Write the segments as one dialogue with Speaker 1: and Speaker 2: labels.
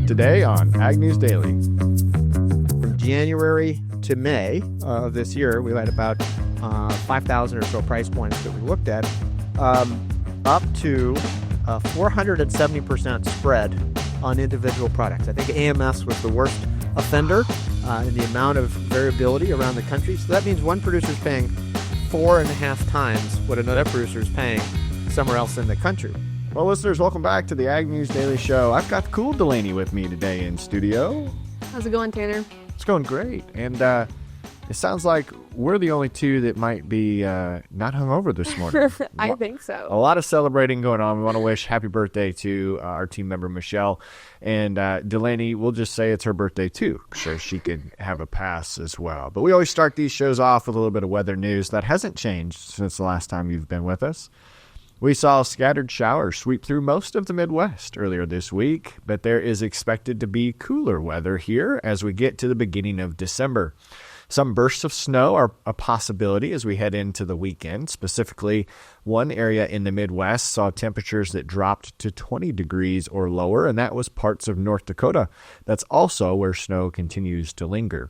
Speaker 1: today on Ag News Daily.
Speaker 2: From January to May of this year, we had about 5,000 or so price points that we looked at, up to 470% spread on individual products. I think AMS was the worst offender in the amount of variability around the country. So that means one producer is paying 4.5 times what another producer is paying somewhere else in the country.
Speaker 1: Well, listeners, welcome back to the Ag News Daily Show. I've got Cool Delaney with me today in studio.
Speaker 3: How's it going, Tanner?
Speaker 1: It's going great. And it sounds like we're the only two that might be not hungover this morning.
Speaker 3: I think so.
Speaker 1: A lot of celebrating going on. We want to wish happy birthday to our team member, Michelle. And Delaney, we'll just say it's her birthday, too, so she can have a pass as well. But we always start these shows off with a little bit of weather news. That hasn't changed since the last time you've been with us. We saw scattered showers sweep through most of the Midwest earlier this week, but there is expected to be cooler weather here as we get to the beginning of December. Some bursts of snow are a possibility as we head into the weekend. Specifically, one area in the Midwest saw temperatures that dropped to 20 degrees or lower, and that was parts of North Dakota. That's also where snow continues to linger.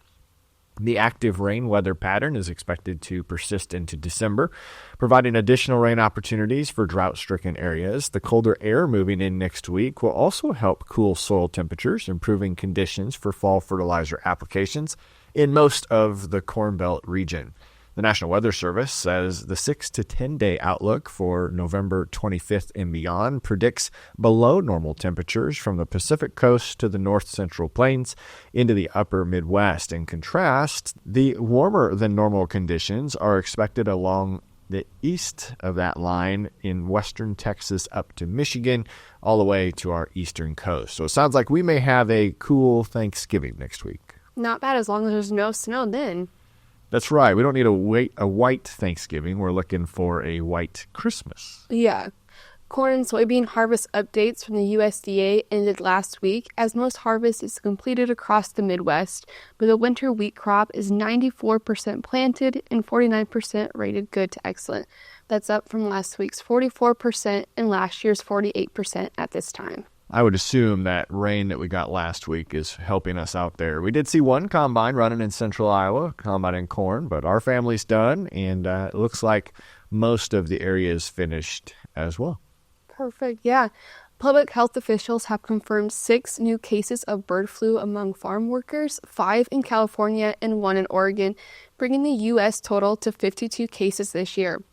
Speaker 1: The active rain weather pattern is expected to persist into December, providing additional rain opportunities for drought-stricken areas. The colder air moving in next week will also help cool soil temperatures, improving conditions for fall fertilizer applications in most of the Corn Belt region. The National Weather Service says the 6 to 10-day outlook for November 25th and beyond predicts below normal temperatures from the Pacific coast to the north central plains into the upper Midwest. In contrast, the warmer than normal conditions are expected along the east of that line in western Texas up to Michigan, all the way to our eastern coast. So it sounds like we may have a cool Thanksgiving next week.
Speaker 3: Not bad as long as there's no snow then.
Speaker 1: That's right. We don't need a white Thanksgiving. We're looking for a white Christmas.
Speaker 3: Yeah. Corn and soybean harvest updates from the USDA ended last week as most harvest is completed across the Midwest, but the winter wheat crop is 94% planted and 49% rated good to excellent. That's up from last week's 44% and last year's 48% at this time.
Speaker 1: I would assume that rain that we got last week is helping us out there. We did see one combine running in central Iowa, combining corn, but our family's done, and it looks like most of the area is finished as well.
Speaker 3: Perfect, yeah. Public health officials have confirmed 6 new cases of bird flu among farm workers, 5 in California and 1 in Oregon, bringing the U.S. total to 52 cases this year.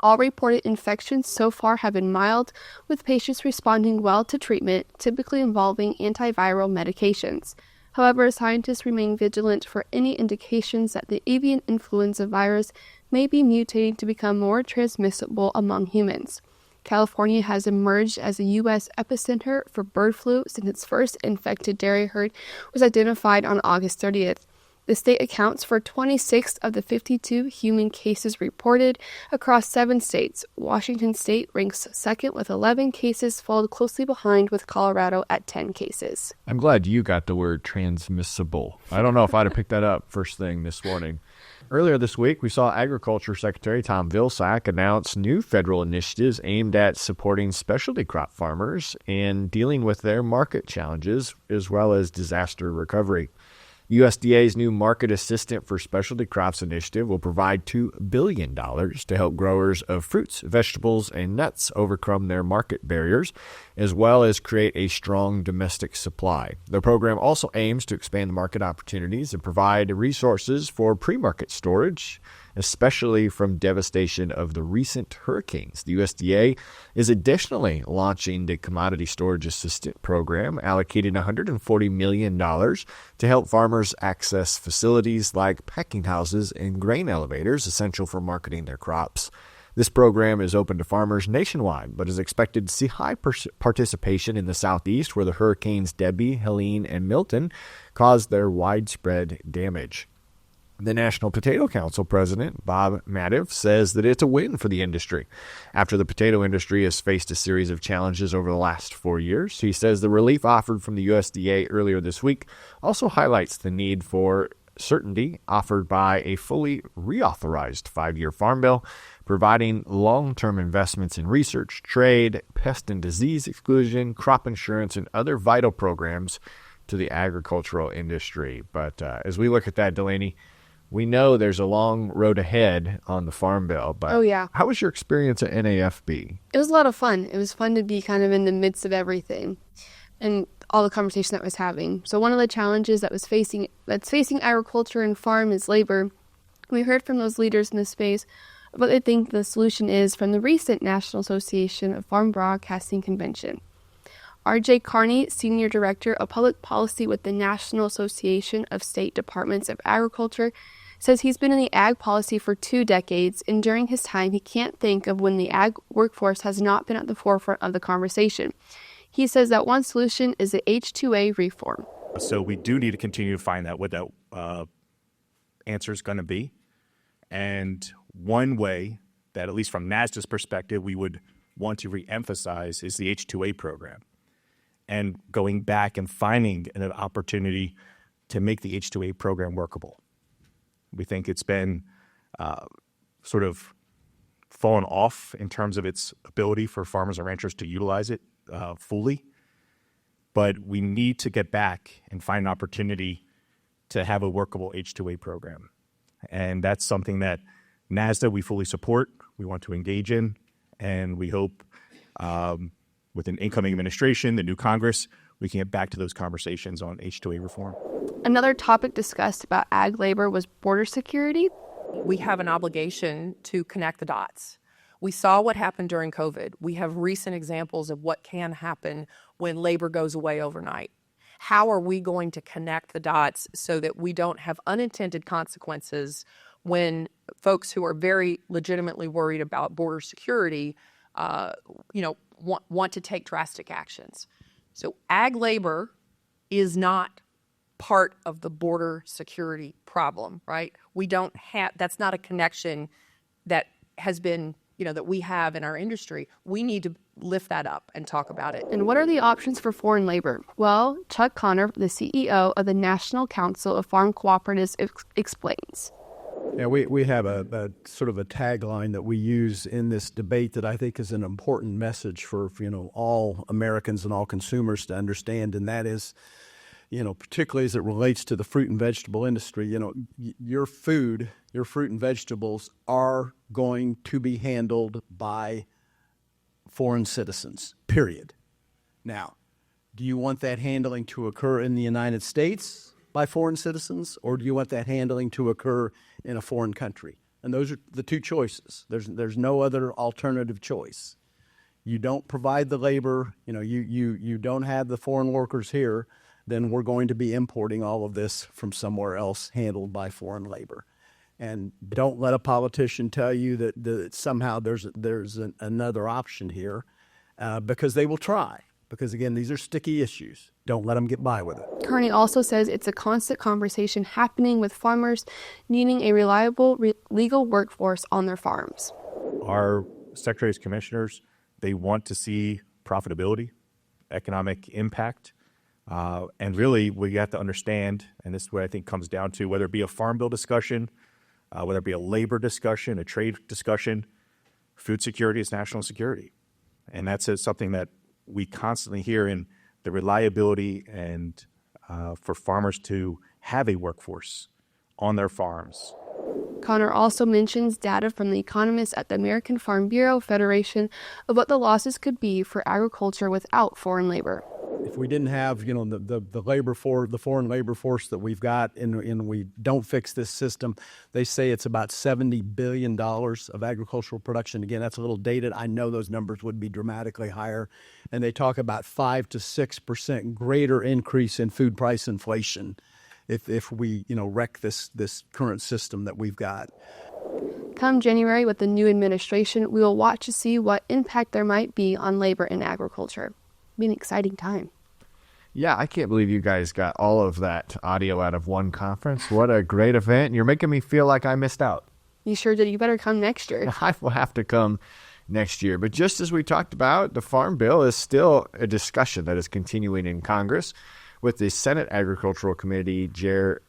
Speaker 3: All reported infections so far have been mild, with patients responding well to treatment, typically involving antiviral medications. However, scientists remain vigilant for any indications that the avian influenza virus may be mutating to become more transmissible among humans. California has emerged as a U.S. epicenter for bird flu since its first infected dairy herd was identified on August 30th. The state accounts for 26 of the 52 human cases reported across 7 states. Washington state ranks second with 11 cases, followed closely behind with Colorado at 10 cases.
Speaker 1: I'm glad you got the word transmissible. I don't know if I'd have picked that up first thing this morning. Earlier this week, we saw Agriculture Secretary Tom Vilsack announce new federal initiatives aimed at supporting specialty crop farmers and dealing with their market challenges as well as disaster recovery. USDA's new Market Assistant for Specialty Crops initiative will provide $2 billion to help growers of fruits, vegetables, and nuts overcome their market barriers, as well as create a strong domestic supply. The program also aims to expand the market opportunities and provide resources for pre-market storage, especially from devastation of the recent hurricanes. The USDA is additionally launching the Commodity Storage Assistant Program, allocating $140 million to help farmers access facilities like packing houses and grain elevators essential for marketing their crops. This program is open to farmers nationwide, but is expected to see high participation in the Southeast, where the hurricanes Debbie, Helene, and Milton caused their widespread damage. The National Potato Council president, Bob Madiv, says that it's a win for the industry. After the potato industry has faced a series of challenges over the last 4 years, he says the relief offered from the USDA earlier this week also highlights the need for certainty offered by a fully reauthorized 5-year farm bill, providing long-term investments in research, trade, pest and disease exclusion, crop insurance, and other vital programs to the agricultural industry. But as we look at that, Delaney, we know there's a long road ahead on the Farm Bill. But
Speaker 3: Oh, yeah.
Speaker 1: how was your experience at NAFB?
Speaker 3: It was a lot of fun. It was fun to be kind of in the midst of everything and all the conversation that was having. So one of the challenges that's facing agriculture and farm is labor. We heard from those leaders in the space what they think the solution is from the recent National Association of Farm Broadcasting Convention. R.J. Carney, Senior Director of Public Policy with the National Association of State Departments of Agriculture, says he's been in the ag policy for 2 decades, and during his time, he can't think of when the ag workforce has not been at the forefront of the conversation. He says that one solution is the H-2A reform.
Speaker 4: So we do need to continue to find out what that answer is going to be. And one way that, at least from NASDA's perspective, we would want to reemphasize is the H-2A program. And going back and finding an opportunity to make the H-2A program workable. We think it's been sort of fallen off in terms of its ability for farmers and ranchers to utilize it fully. But we need to get back and find an opportunity to have a workable H-2A program. And that's something that NASDA we fully support, we want to engage in, and we hope with an incoming administration, the new Congress, we can get back to those conversations on H-2A reform.
Speaker 3: Another topic discussed about ag labor was border security.
Speaker 5: We have an obligation to connect the dots. We saw what happened during COVID. We have recent examples of what can happen when labor goes away overnight. How are we going to connect the dots so that we don't have unintended consequences when folks who are very legitimately worried about border security, want to take drastic actions? So ag labor is not part of the border security problem, right? We don't have, that's not a connection that has been, that we have in our industry. We need to lift that up and talk about it.
Speaker 3: And what are the options for foreign labor? Well, Chuck Connor, the CEO of the National Council of Farm Cooperatives, explains.
Speaker 6: Yeah, we have a sort of a tagline that we use in this debate that I think is an important message for all Americans and all consumers to understand, and that is, particularly as it relates to the fruit and vegetable industry, your fruit and vegetables are going to be handled by foreign citizens, period. Now, do you want that handling to occur in the United States by foreign citizens, or do you want that handling to occur in a foreign country? And those are the two choices. There's no other alternative choice. You don't provide the labor, you don't have the foreign workers here, then we're going to be importing all of this from somewhere else handled by foreign labor. And don't let a politician tell you that somehow there's another option here, because they will try. Because, again, these are sticky issues. Don't let them get by with it.
Speaker 3: Kearney also says it's a constant conversation happening with farmers needing a reliable legal workforce on their farms.
Speaker 4: Our secretaries, commissioners, they want to see profitability, economic impact. And really, we have to understand, and this is what I think comes down to, whether it be a farm bill discussion, whether it be a labor discussion, a trade discussion, food security is national security. And that's something that we constantly hear in the reliability and for farmers to have a workforce on their farms.
Speaker 3: Connor also mentions data from the economists at the American Farm Bureau Federation of what the losses could be for agriculture without foreign labor.
Speaker 6: If we didn't have, the foreign labor force that we've got, and we don't fix this system, they say it's about $70 billion of agricultural production. Again, that's a little dated. I know those numbers would be dramatically higher, and they talk about 5 to 6% greater increase in food price inflation if we, wreck this current system that we've got.
Speaker 3: Come January, with the new administration, we will watch to see what impact there might be on labor in agriculture. It'll be an exciting time.
Speaker 1: Yeah, I can't believe you guys got all of that audio out of one conference. What a great event. You're making me feel like I missed out.
Speaker 3: You sure did. You better come next year.
Speaker 1: I will have to come next year. But just as we talked about, the Farm Bill is still a discussion that is continuing in Congress. with the Senate Agricultural Committee Chair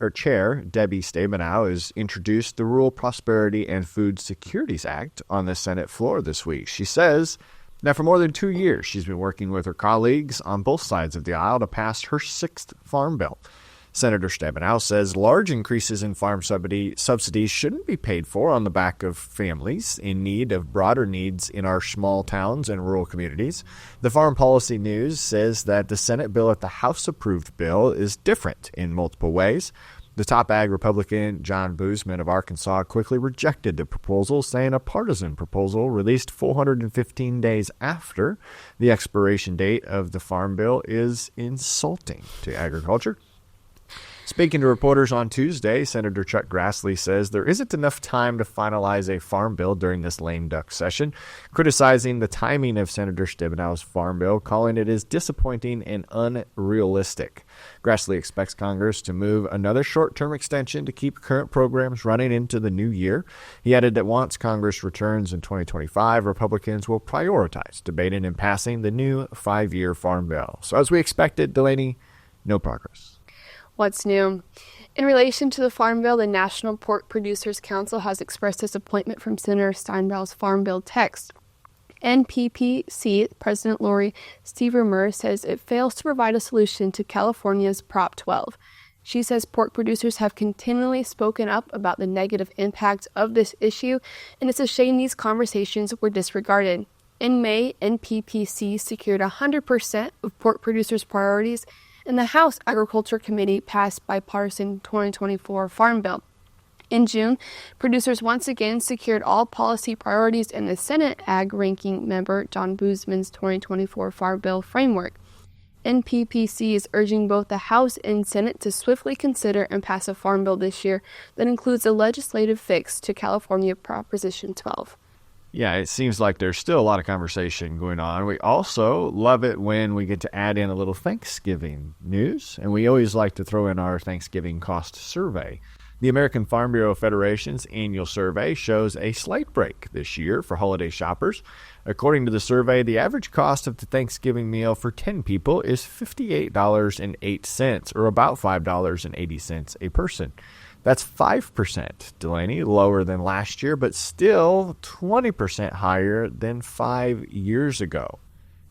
Speaker 1: Debbie Stabenow has introduced the Rural Prosperity and Food Securities Act on the Senate floor this week. She says that for more than 2 years, she's been working with her colleagues on both sides of the aisle to pass her 6th farm bill. Senator Stabenow says large increases in farm subsidies shouldn't be paid for on the back of families in need of broader needs in our small towns and rural communities. The Farm Policy News says that the Senate bill at the House-approved bill is different in multiple ways. The top ag Republican, John Boozman of Arkansas, quickly rejected the proposal, saying a partisan proposal released 415 days after the expiration date of the farm bill is insulting to agriculture. Speaking to reporters on Tuesday, Senator Chuck Grassley says there isn't enough time to finalize a farm bill during this lame duck session, criticizing the timing of Senator Stebenow's farm bill, calling it as disappointing and unrealistic. Grassley expects Congress to move another short-term extension to keep current programs running into the new year. He added that once Congress returns in 2025, Republicans will prioritize debating and passing the new 5-year farm bill. So as we expected, Delaney, no progress.
Speaker 3: What's new? In relation to the Farm Bill, the National Pork Producers Council has expressed disappointment from Senator Steinbaugh's Farm Bill text. NPPC President Lori Stevermer says it fails to provide a solution to California's Prop 12. She says pork producers have continually spoken up about the negative impact of this issue, and it's a shame these conversations were disregarded. In May, NPPC secured 100% of pork producers' priorities, and the House Agriculture Committee passed bipartisan 2024 Farm Bill. In June, producers once again secured all policy priorities in the Senate Ag Ranking Member John Boozman's 2024 Farm Bill framework. NPPC is urging both the House and Senate to swiftly consider and pass a farm bill this year that includes a legislative fix to California Proposition 12.
Speaker 1: Yeah, it seems like there's still a lot of conversation going on. We also love it when we get to add in a little Thanksgiving news, and we always like to throw in our Thanksgiving cost survey. The American Farm Bureau Federation's annual survey shows a slight break this year for holiday shoppers. According to the survey, the average cost of the Thanksgiving meal for 10 people is $58.08, or about $5.80 a person. That's 5%, Delaney, lower than last year, but still 20% higher than 5 years ago.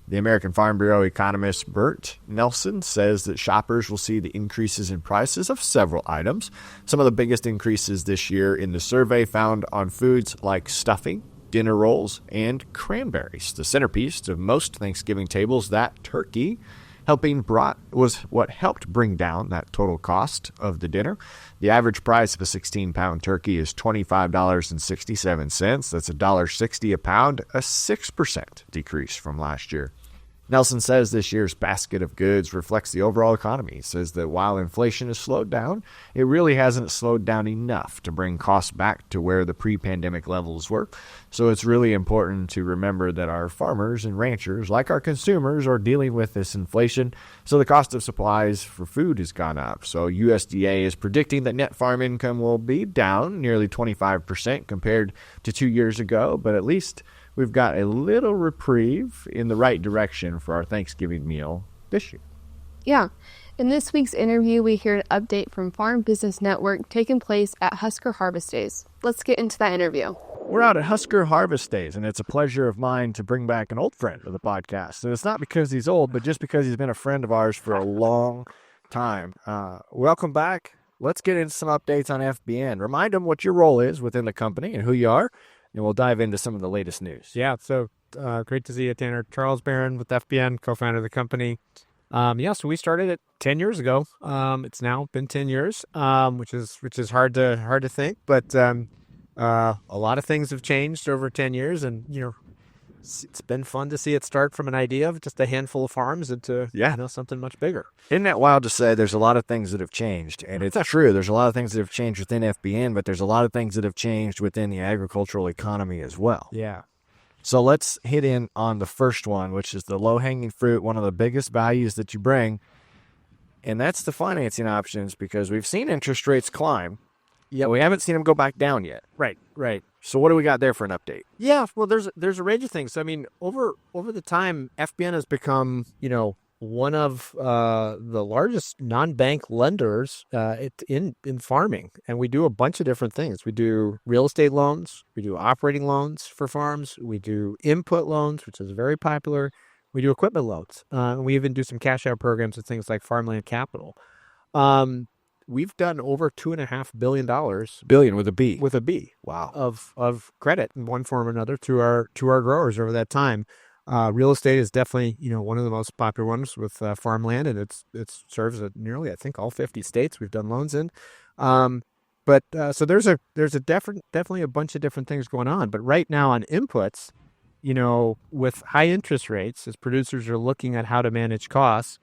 Speaker 1: The American Farm Bureau economist Bert Nelson says that shoppers will see the increases in prices of several items. Some of the biggest increases this year in the survey found on foods like stuffing, dinner rolls, and cranberries. The centerpiece of most Thanksgiving tables, that turkey, was what helped bring down that total cost of the dinner. The average price of a 16-pound turkey is $25.67. That's $1.60 a pound, a 6% decrease from last year. Nelson says this year's basket of goods reflects the overall economy. He says that while inflation has slowed down, it really hasn't slowed down enough to bring costs back to where the pre-pandemic levels were. So it's really important to remember that our farmers and ranchers, like our consumers, are dealing with this inflation. So the cost of supplies for food has gone up. So USDA is predicting that net farm income will be down nearly 25% compared to 2 years ago, but at least we've got a little reprieve in the right direction for our Thanksgiving meal this year.
Speaker 3: Yeah. In this week's interview, we hear an update from Farm Business Network taking place at Husker Harvest Days. Let's get into that interview.
Speaker 1: We're out at Husker Harvest Days, and it's a pleasure of mine to bring back an old friend of the podcast. And it's not because he's old, but just because he's been a friend of ours for a long time. Welcome back. Let's get into some updates on FBN. Remind them what your role is within the company and who you are, and we'll dive into some of the latest news.
Speaker 2: Yeah, so great to see you, Tanner. Charles Barron with FBN, co-founder of the company. So we started it 10 years ago. It's now been 10 years, which is hard to think, but a lot of things have changed over 10 years, and it's been fun to see it start from an idea of just a handful of farms into something much bigger.
Speaker 1: Isn't that wild to say? There's a lot of things that have changed, and it's true. There's a lot of things that have changed within FBN, but there's a lot of things that have changed within the agricultural economy as well.
Speaker 2: Yeah.
Speaker 1: So let's hit in on the first one, which is the low-hanging fruit, one of the biggest values that you bring, and that's the financing options, because we've seen interest rates climb. Yeah, we haven't seen them go back down yet.
Speaker 2: Right.
Speaker 1: So what do we got there for an update?
Speaker 2: Yeah, well, there's a range of things. I mean, over the time, FBN has become, one of the largest non-bank lenders in farming, and we do a bunch of different things. We do real estate loans, we do operating loans for farms, we do input loans, which is very popular. We do equipment loans, and we even do some cash out programs with things like Farmland Capital. We've done over $2.5 billion
Speaker 1: with a B.
Speaker 2: with a B.
Speaker 1: Wow.
Speaker 2: Of credit in one form or another to our growers over that time. Real estate is definitely one of the most popular ones with farmland, and it serves at nearly, I think, all 50 states we've done loans in. But so there's definitely a bunch of different things going on. But right now on inputs, with high interest rates, as producers are looking at how to manage costs,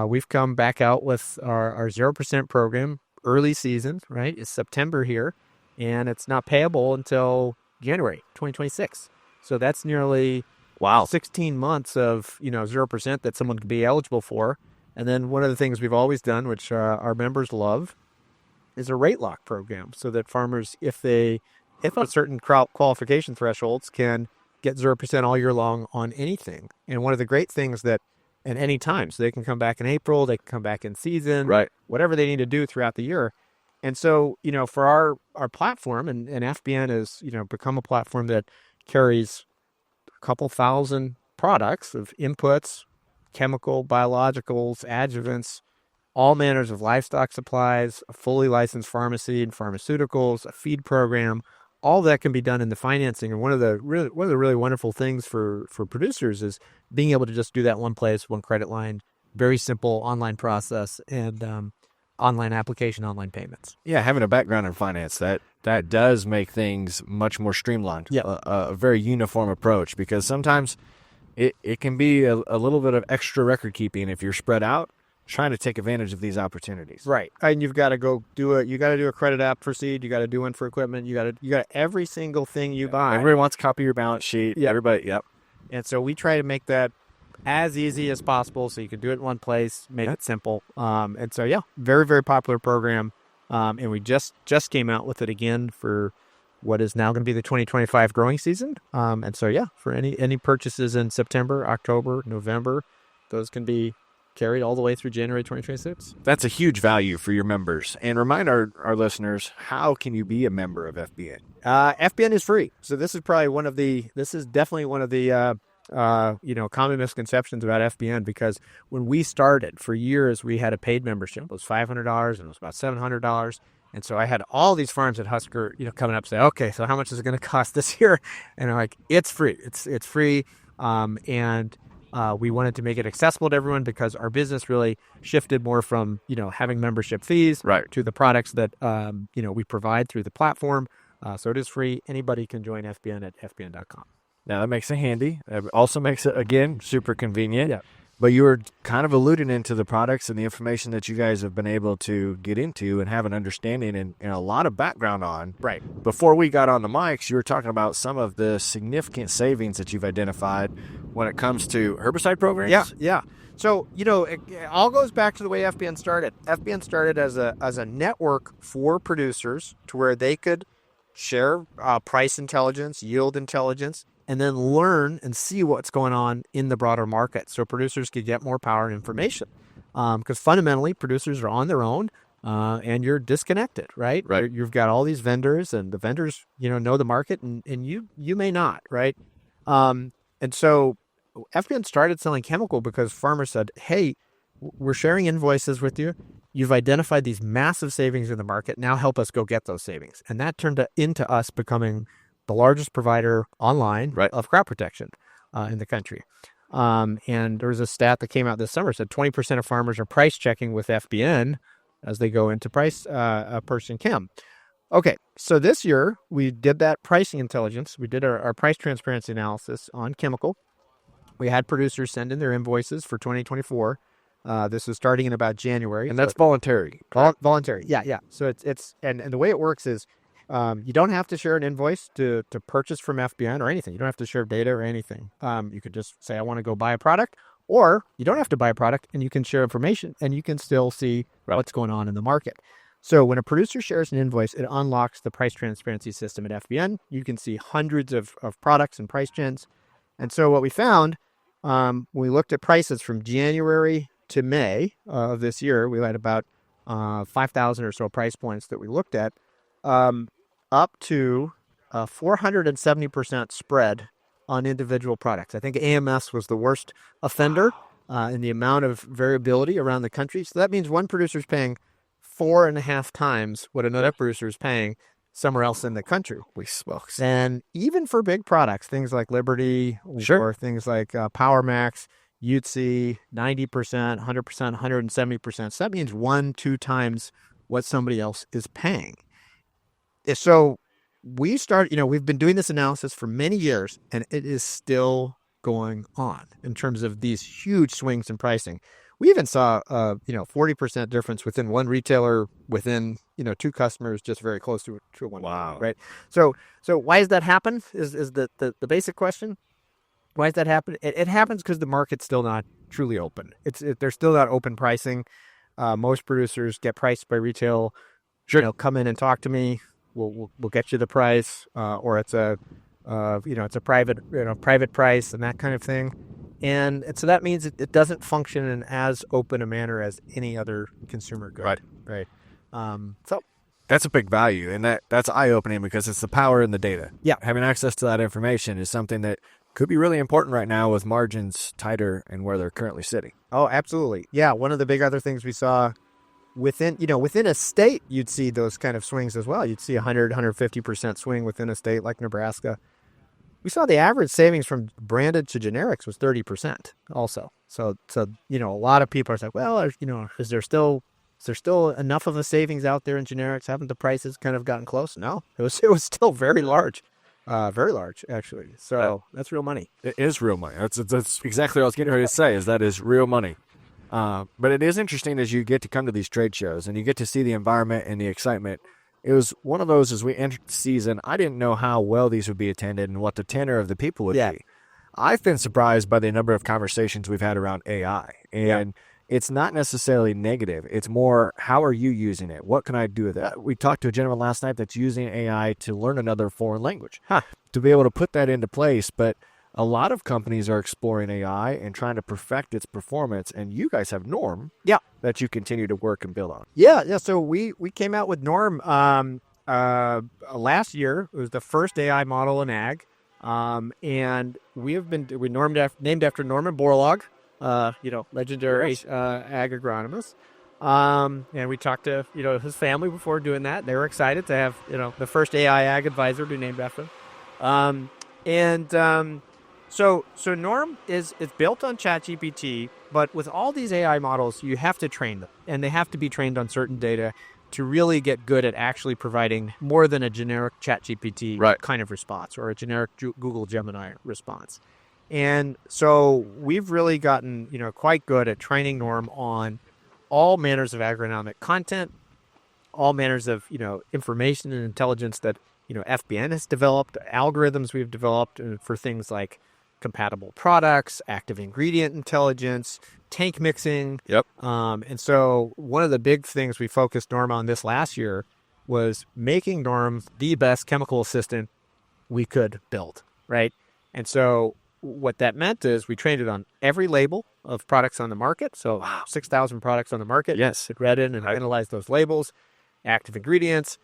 Speaker 2: we've come back out with our 0% program early season. Right, it's September here, and it's not payable until January 2026. So that's nearly 16 months of 0% that someone could be eligible for. And then one of the things we've always done, which our members love, is a rate lock program, so that farmers, if they hit a certain qualification thresholds, can get 0% all year long on anything. And one of the great things that at any time, so they can come back in April, they can come back in season,
Speaker 1: Right.
Speaker 2: whatever they need to do throughout the year. And so, for our platform, and FBN has, become a platform that carries a couple thousand products of inputs, chemical, biologicals, adjuvants, all manners of livestock supplies, a fully licensed pharmacy and pharmaceuticals, a feed program. All that can be done in the financing. And one of the really wonderful things for producers is being able to just do that one place, one credit line, very simple online process, and online application, online payments.
Speaker 1: Yeah, having a background in finance, that does make things much more streamlined.
Speaker 2: Yeah.
Speaker 1: A very uniform approach, because sometimes it can be a little bit of extra record keeping if you're spread out trying to take advantage of these opportunities.
Speaker 2: Right. And you've got to go do it. You got to do a credit app for seed. You got to do one for equipment. You got every single thing you buy.
Speaker 1: Everybody wants to copy your balance sheet.
Speaker 2: Yeah.
Speaker 1: Everybody, yep.
Speaker 2: And so we try to make that as easy as possible, so you can do it in one place, make it simple. And so, yeah, very, very popular program. And we just came out with it again for what is now going to be the 2025 growing season. And so, yeah, for any purchases in September, October, November, those can be carried all the way through January 2026.
Speaker 1: That's a huge value for your members. And remind our listeners, how can you be a member of FBN?
Speaker 2: FBN is free. So this is definitely one of the common misconceptions about FBN, because when we started, for years, we had a paid membership. It was $500 and it was about $700. And so I had all these farms at Husker, coming up and say, okay, so how much is it going to cost this year? And I'm like, it's free. It's free. And we wanted to make it accessible to everyone, because our business really shifted more from, having membership fees to the products that, we provide through the platform. So it is free. Anybody can join FBN at fbn.com.
Speaker 1: Now, that makes it handy. It also makes it, again, super convenient.
Speaker 2: Yeah.
Speaker 1: But you were kind of alluding into the products and the information that you guys have been able to get into and have an understanding and a lot of background on.
Speaker 2: Right.
Speaker 1: Before we got on the mics, you were talking about some of the significant savings that you've identified when it comes to herbicide programs.
Speaker 2: Yeah. So, it all goes back to the way FBN started. FBN started as a network for producers, to where they could share price intelligence, yield intelligence, and then learn and see what's going on in the broader market, so producers could get more power and information. Because fundamentally, producers are on their own, and you're disconnected, right? You've got all these vendors, and the vendors, know the market, and you may not, right? And so FBN started selling chemical because farmers said, hey, we're sharing invoices with you. You've identified these massive savings in the market. Now help us go get those savings. And that turned into us becoming the largest provider online of crop protection in the country. And there was a stat that came out this summer, said 20% of farmers are price checking with FBN as they go into purchasing chem. Okay, so this year we did that pricing intelligence. We did our price transparency analysis on chemical. We had producers send in their invoices for 2024. This is starting in about January.
Speaker 1: And that's voluntary.
Speaker 2: Voluntary, yeah. So it's and the way it works is, you don't have to share an invoice to purchase from FBN or anything. You don't have to share data or anything. You could just say, I want to go buy a product, or you don't have to buy a product and you can share information and you can still see what's going on in the market. So when a producer shares an invoice, it unlocks the price transparency system at FBN. You can see hundreds of products and price gens. And so what we found when we looked at prices from January to May of this year, we had about 5,000 or so price points that we looked at, up to 470% spread on individual products. I think AMS was the worst offender in the amount of variability around the country. So that means one producer is paying 4.5 times what another producer is paying somewhere else in the country.
Speaker 1: Holy smokes.
Speaker 2: And even for big products, things like Liberty or things like Power Max, you'd see 90%, 100%, 170%. So that means 1-2 times what somebody else is paying. So we've been doing this analysis for many years, and it is still going on in terms of these huge swings in pricing. We even saw 40% difference within one retailer, within 2 customers, just very close to one.
Speaker 1: Wow.
Speaker 2: Right. So why does that happen? Is the basic question? Why does that happen? It happens because the market's still not truly open. They're still not open pricing. Most producers get priced by retail.
Speaker 1: Sure.
Speaker 2: Come in and talk to me. We'll get you the price, or it's a private price and that kind of thing. And so that means it doesn't function in as open a manner as any other consumer good. Right. So
Speaker 1: That's a big value, and that's eye-opening because it's the power in the data.
Speaker 2: Yeah.
Speaker 1: Having access to that information is something that could be really important right now with margins tighter and where they're currently sitting.
Speaker 2: Oh, absolutely. Yeah, one of the big other things we saw within a state, you'd see those kind of swings as well. You'd see 150% swing within a state like Nebraska. We saw the average savings from branded to generics was 30% also. So a lot of people are like, well, is there still enough of a savings out there in generics? Haven't the prices kind of gotten close? No, it was still very large actually. So that's real money.
Speaker 1: It is real money. That's exactly what I was getting ready to say. That is real money. But it is interesting as you get to come to these trade shows and you get to see the environment and the excitement. It was one of those as we entered the season, I didn't know how well these would be attended and what the tenor of the people would be. I've been surprised by the number of conversations we've had around AI. And it's not necessarily negative. It's more, how are you using it? What can I do with it? We talked to a gentleman last night that's using AI to learn another foreign language, to be able to put that into place. But a lot of companies are exploring AI and trying to perfect its performance, and you guys have Norm that you continue to work and build on.
Speaker 2: Yeah. So we came out with Norm last year. It was the first AI model in ag, and named after Norman Borlaug, legendary ag agronomist. And we talked to his family before doing that. They were excited to have the first AI ag advisor be named after him. So Norm is built on ChatGPT, but with all these AI models, you have to train them, and they have to be trained on certain data to really get good at actually providing more than a generic ChatGPT kind of response or a generic Google Gemini response. And so we've really gotten quite good at training Norm on all manners of agronomic content, all manners of information and intelligence that FBN has developed, algorithms we've developed for things like compatible products, active ingredient intelligence, tank mixing. And so one of the big things we focused Norm on this last year was making Norm the best chemical assistant we could build, right? And so what that meant is we trained it on every label of products on the market. So 6,000 products on the market.
Speaker 1: Yes.
Speaker 2: It read in and analyzed those labels, active ingredients,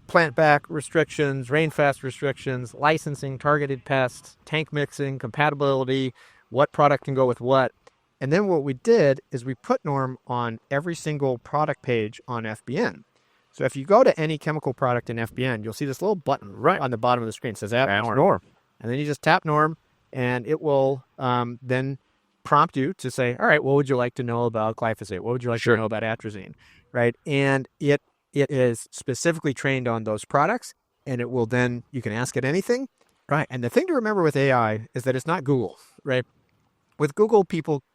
Speaker 2: plant back restrictions, rainfast restrictions, licensing, targeted pests, tank mixing, compatibility, what product can go with what. And then what we did is we put Norm on every single product page on FBN. So if you go to any chemical product in FBN, you'll see this little button on the bottom of the screen. It says Add Norm. And then you just tap Norm, and it will then prompt you to say, all right, what would you like to know about glyphosate? What would you like to know about atrazine? Right? And it is specifically trained on those products, and it will then, you can ask it anything. Right. And the thing to remember with AI is that it's not Google, right? With Google,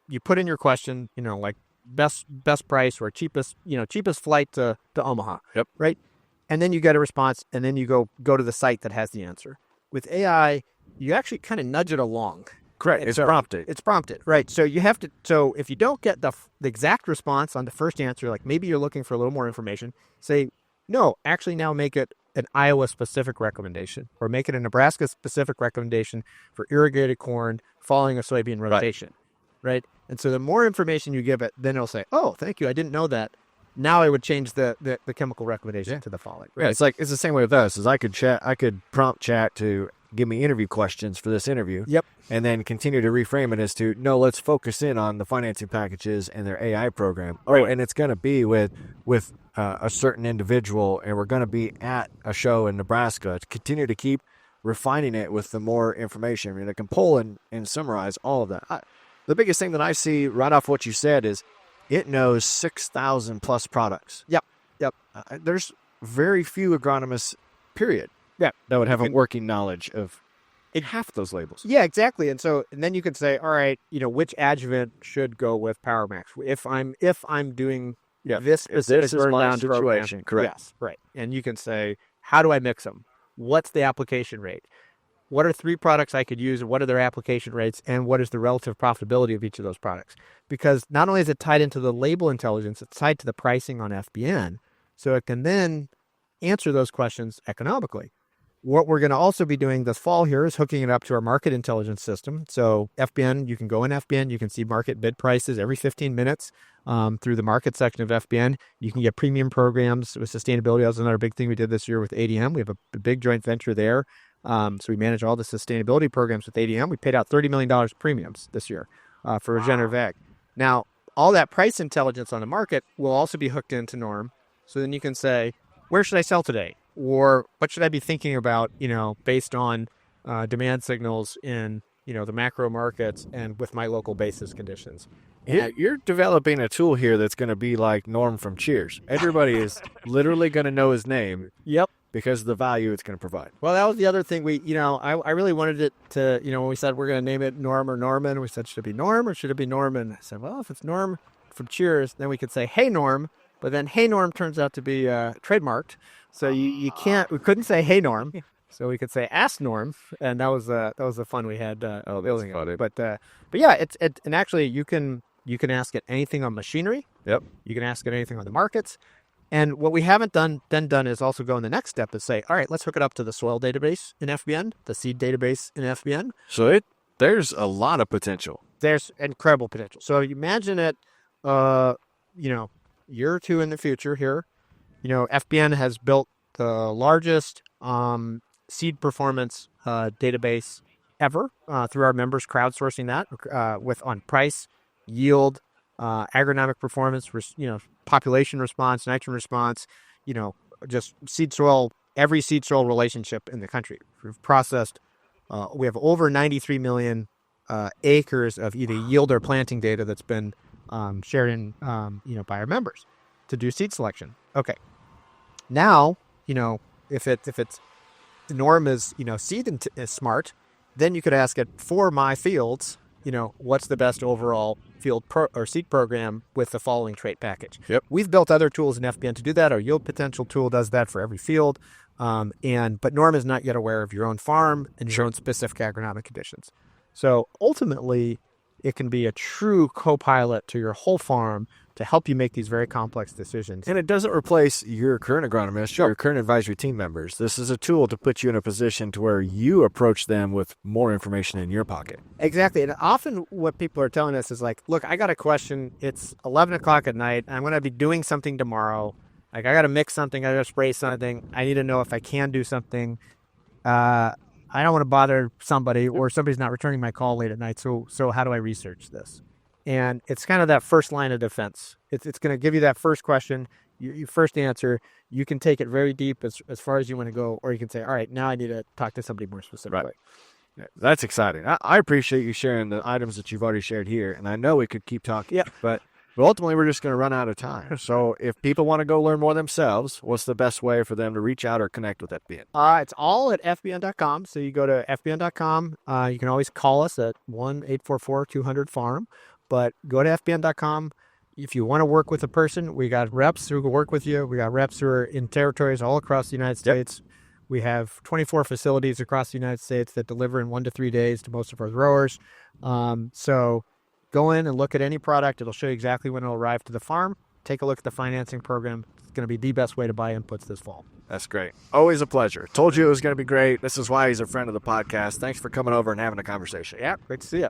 Speaker 2: you put in your question, like best price or cheapest flight to Omaha. Right. And then you get a response, and then you go to the site that has the answer. With AI, you actually kind of nudge it along.
Speaker 1: Correct. It's prompted.
Speaker 2: It's prompted, right? So you have to. So if you don't get the exact response on the first answer, like maybe you're looking for a little more information, say no. Actually, now make it an Iowa-specific recommendation or make it a Nebraska-specific recommendation for irrigated corn following a soybean rotation, right? And so the more information you give it, then it'll say, oh, thank you, I didn't know that. Now I would change the chemical recommendation to the following. Right?
Speaker 1: Yeah, it's the same way with us. Is I could prompt chat to give me interview questions for this interview.
Speaker 2: Yep.
Speaker 1: And then continue to reframe it as to, no, let's focus in on the financing packages and their AI program. Oh, and it's going to be with a certain individual, and we're going to be at a show in Nebraska to continue to keep refining it with the more information. I mean, it can pull and summarize all of that. The biggest thing that I see right off what you said is it knows 6,000 plus products.
Speaker 2: Yep.
Speaker 1: There's very few agronomists, period, that would have a working knowledge of half those labels.
Speaker 2: Yeah, exactly. And then you could say, all right, which adjuvant should go with PowerMax if I'm doing this
Speaker 1: is
Speaker 2: burn
Speaker 1: my
Speaker 2: down
Speaker 1: situation,
Speaker 2: program.
Speaker 1: correct?
Speaker 2: Yes, right. And you can say, how do I mix them? What's the application rate? What are 3 products I could use, and what are their application rates, and what is the relative profitability of each of those products? Because not only is it tied into the label intelligence, it's tied to the pricing on FBN, so it can then answer those questions economically. What we're going to also be doing this fall here is hooking it up to our market intelligence system. So FBN, you can go in FBN, you can see market bid prices every 15 minutes through the market section of FBN. You can get premium programs with sustainability. That was another big thing we did this year with ADM. We have a big joint venture there. So we manage all the sustainability programs with ADM. We paid out $30 million premiums this year for regenerative ag. Now, all that price intelligence on the market will also be hooked into Norm. So then you can say, where should I sell today? Or what should I be thinking about, based on demand signals in, the macro markets and with my local basis conditions?
Speaker 1: You're developing a tool here that's going to be like Norm from Cheers. Everybody is literally going to know his name.
Speaker 2: Yep.
Speaker 1: Because of the value it's going to provide.
Speaker 2: Well, that was the other thing I really wanted it to, when we said we're going to name it Norm or Norman, we said, should it be Norm or should it be Norman? I said, well, if it's Norm from Cheers, then we could say, hey, Norm. But then hey, Norm turns out to be trademarked. So we couldn't say hey, Norm. So we could say ask Norm. And that was the fun we had building it. But yeah, and actually you can ask it anything on machinery.
Speaker 1: Yep.
Speaker 2: You can ask it anything on the markets. And what we haven't done is also go in the next step is say, all right, let's hook it up to the soil database in FBN, the seed database in FBN.
Speaker 1: So there's a lot of potential.
Speaker 2: There's incredible potential. So imagine it, year or two in the future here. FBN has built the largest seed performance database ever through our members crowdsourcing that on price, yield, agronomic performance, population response, nitrogen response, just seed soil, every seed soil relationship in the country. We've processed, we have over 93 million acres of either yield or planting data that's been shared in, by our members to do seed selection. Okay. Now, if it's the norm is, seed is smart, then you could ask it for my fields, what's the best overall field or seed program with the following trait package.
Speaker 1: Yep.
Speaker 2: We've built other tools in FBN to do that. Our yield potential tool does that for every field. But Norm is not yet aware of your own farm and your own specific agronomic conditions. So ultimately, it can be a true co-pilot to your whole farm to help you make these very complex decisions.
Speaker 1: And it doesn't replace your current agronomist, your current advisory team members. This is a tool to put you in a position to where you approach them with more information in your pocket.
Speaker 2: Exactly. And often what people are telling us is like, look, I got a question. It's 11 o'clock at night. I'm going to be doing something tomorrow. Like I got to mix something. I got to spray something. I need to know if I can do something. I don't want to bother somebody or somebody's not returning my call late at night. So how do I research this? And it's kind of that first line of defense. It's going to give you that first question, your first answer. You can take it very deep as far as you want to go, or you can say, all right, now I need to talk to somebody more specifically.
Speaker 1: Right. Yeah, that's exciting. I appreciate you sharing the items that you've already shared here. And I know we could keep talking, but ultimately we're just going to run out of time. So if people want to go learn more themselves, what's the best way for them to reach out or connect with FBN?
Speaker 2: It's all at fbn.com. So you go to fbn.com. You can always call us at 1-844-200-FARM. But go to fbn.com. If you want to work with a person, we got reps who can work with you. We got reps who are in territories all across the United States. We have 24 facilities across the United States that deliver in 1 to 3 days to most of our growers. So go in and look at any product. It'll show you exactly when it'll arrive to the farm. take a look at the financing program. It's going to be the best way to buy inputs this fall.
Speaker 1: That's great. Always a pleasure. Told you it was going to be great. This is why he's a friend of the podcast. Thanks for coming over and having a conversation. Yeah.
Speaker 2: Great to see you.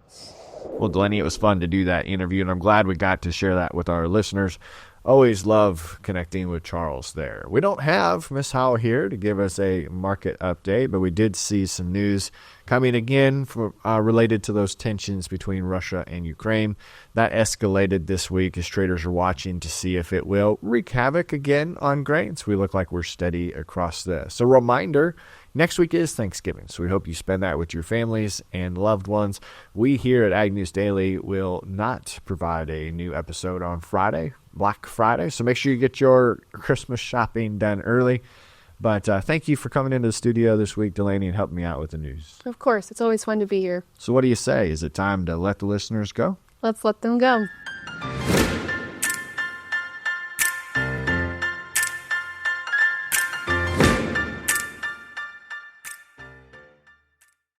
Speaker 1: Well, Delaney, it was fun to do that interview, and I'm glad we got to share that with our listeners. Always love connecting with Charles there. We don't have Miss Howell here to give us a market update, but we did see some news coming again related to those tensions between Russia and Ukraine. That escalated this week as traders are watching to see if it will wreak havoc again on grains. We look like we're steady across this. So reminder, next week is Thanksgiving, so we hope you spend that with your families and loved ones. We here at Ag News Daily will not provide a new episode on Friday, Black Friday, so make sure you get your Christmas shopping done early. But thank you for coming into the studio this week, Delaney, and helping me out with the news.
Speaker 3: Of course, it's always fun to be here.
Speaker 1: So what do you say? Is it time to let the listeners go?
Speaker 3: Let's let them go.